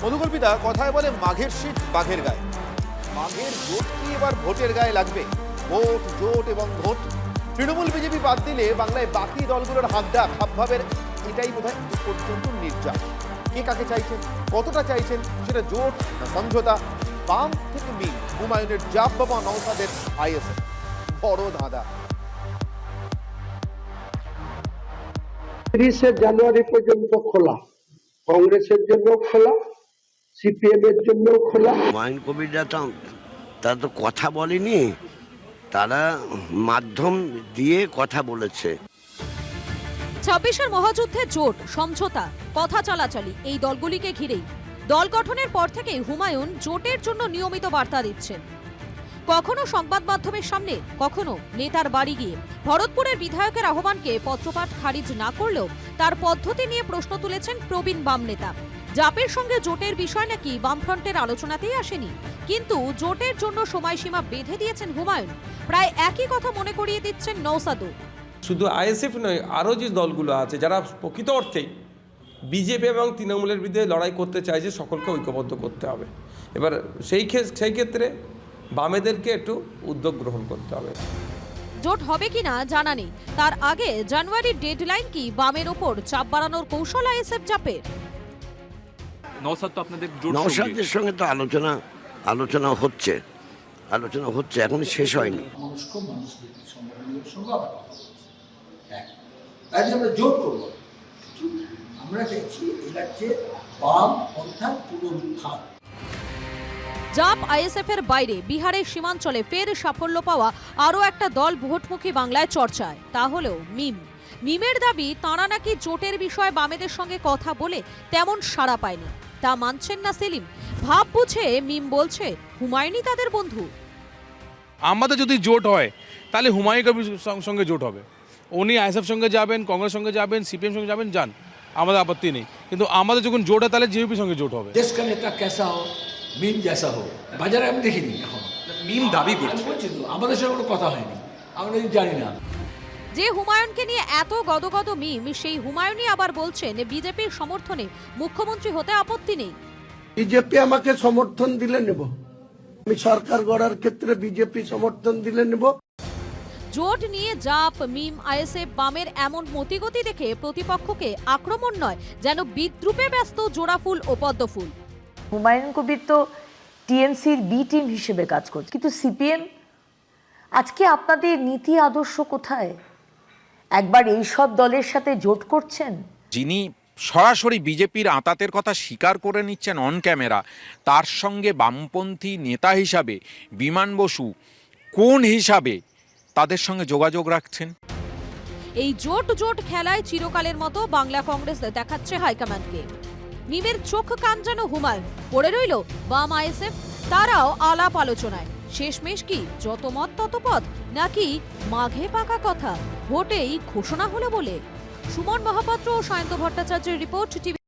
মধুকল্পিতা কথায় বলে মাঘের শীত বাঘের গায়ে। মাঘের জোট কি এবার ভোটের গায়ে লাগবে? ভোট, জোট এবং ভোট। তৃণমূল বিজেপি বাদ দিলে বাংলায় বাকি দলগুলোর হাতটা খাপভাবের এটাই বোধহয় এ পর্যন্ত নির্যাস। কে কাকে চাইছেন, কতটা চাইছেন, সেটা জোট না সমঝোতা? বাম থেকে মিম, হুমায়ুনের জাপ বাবা নওশাদের আইএসএফ, বড় ধাঁধা। 30 জানুয়ারি পর্যন্ত খোলা, কংগ্রেসের জন্য খোলা, সিপিএম এর জন্য খোলা। হুমায়ুন কবিররা তারা তো কথা বলেনি, তারা মাধ্যম দিয়ে কথা বলেছে। 26-এর মহাযুদ্ধে জোট, সমঝোতা, কথা চালাচালি এই দলগুলিকে ঘিরেই দল গঠনের পর থেকেই হুমায়ুন জোটের জন্য নিয়মিত বার্তা দিচ্ছেন। কখনো সংবাদ মাধ্যমের সামনে, কখনো নেতার বাড়ি গিয়ে। ভরতপুরের বিধায়কের আহ্বানকে পত্রপাঠ খারিজ না করলেও তার পদ্ধতি নিয়ে প্রশ্ন তুলেছেন প্রবীণ বাম নেতা। জাপের সঙ্গে জোটের বিষয় নাকি বামফ্রন্টের আলোচনাতেই আসেনি, কিন্তু জোটের জন্য সময়সীমা বেঁধে দিয়েছেন হুমায়ুন। প্রায় একই কথা মনে করিয়ে দিচ্ছেন নওশাদও। শুধু আইএসএফ নয়, আরও যে দলগুলো আছে যারা প্রকৃত অর্থেই বিজেপি এবং তৃণমূলের বিরুদ্ধে লড়াই করতে চাইছে, সকলকে ঐক্যবদ্ধ করতে হবে। এবার সেই ক্ষেত্রে বামেদেরকে একটু উদ্যোগ গ্রহণ করতে হবে। জোট হবে কিনা জানা নেই, তার আগে জানুয়ারির ডেডলাইন কি বামের ওপর চাপ বাড়ানোর কৌশল আইএসএফ জাপের? নওশাদের সঙ্গে তো আলোচনা হচ্ছে, এখন শেষ হয়নি। আমরা জোট করবো, আমরা চাইছি এই রাজ্যে বাম পন্থা পুনরুত্থান। জাপ আইএসএফ এর বাইরে বিহারের সীমাঞ্চলে ফের সাফল্য পাওয়া আরও একটা দল ভোটমুখী বাংলায় চর্চায়, তা হলো মিম। মিমের দাবি তাঁরা নাকি জোটের বিষয়ে বামেদের সঙ্গে কথা বলে তেমন সাড়া পায়নি। তা মানছেন না সেলিম। ভাব বুঝে মিম বলছে হুমায়ুনই তাদের বন্ধু। আমাদের যদি জোট হয় তাহলে হুমায়ুন কবির সঙ্গে জোট হবে। উনি আইএসএফ সঙ্গে যাবেন, কংগ্রেস সঙ্গে যাবেন, সিপিএম সঙ্গে যাবেন, যান, আমাদের আপত্তি নেই। কিন্তু আমাদের যখন জোট হয় তাহলে জেপির সঙ্গে জোট হবে। দেশ কা নেতা কেসা হো, মিম জেসা হো, বাজারে আমি দেখিনি এখন। মিম দাবি করছে, আমাদের সঙ্গে কোনো কথা হয়নি, আমরা জানি না। যে হুমায়ুনকে নিয়ে এত গদগদ মিম, সেই হুমায়ুনই আবার বলছেন বিজেপির সমর্থনে মুখ্যমন্ত্রী হতে আপত্তি নেই। বিজেপি আমাকে সমর্থন দিলে নেব, আমি সরকার গড়ার ক্ষেত্রে বিজেপি সমর্থন দিলে নেব। জোট নিয়ে জাপ, মিম, আইএসএফ, বামের এমন মতিগতি দেখে প্রতিপক্ষকে আক্রমণ নয়, যেন বিদ্রুপে ব্যস্ত জোড়াফুল ও পদ্মফুল। হুমায়ুন কবির তো টিএমসির বি টিম হিসেবে কাজ করছে, কিন্তু সিপিএম আজকে আপনাদের নীতি আদর্শ কোথায়? একবার এই সব দলের সাথে জোট করছেন। যিনি সরাসরি বিজেপির আঁতাতের কথা স্বীকার করে নিচ্ছেন অন ক্যামেরা, তার সঙ্গে বামপন্থী নেতা হিসাবে বিমান বসু কোন হিসাবে তাদের সঙ্গে যোগাযোগ রাখছেন? এই জোট খেলায় চিরকালের মতো বাংলা কংগ্রেস দেখাচ্ছে হাইকমান্ডকে। মিমের চোখ কান যেন হুমায়ুন, পড়ে রইল বাম আইএসএফ। তারাও আলাপ আলোচনায়। শেষমেশ কি যত মত তত পথ, নাকি মাঘে পাকা কথা ভোটেই ঘোষণা হলো বলে? সুমন মহাপাত্র ও সায়ন্ত ভট্টাচার্যের রিপোর্ট, টিভি।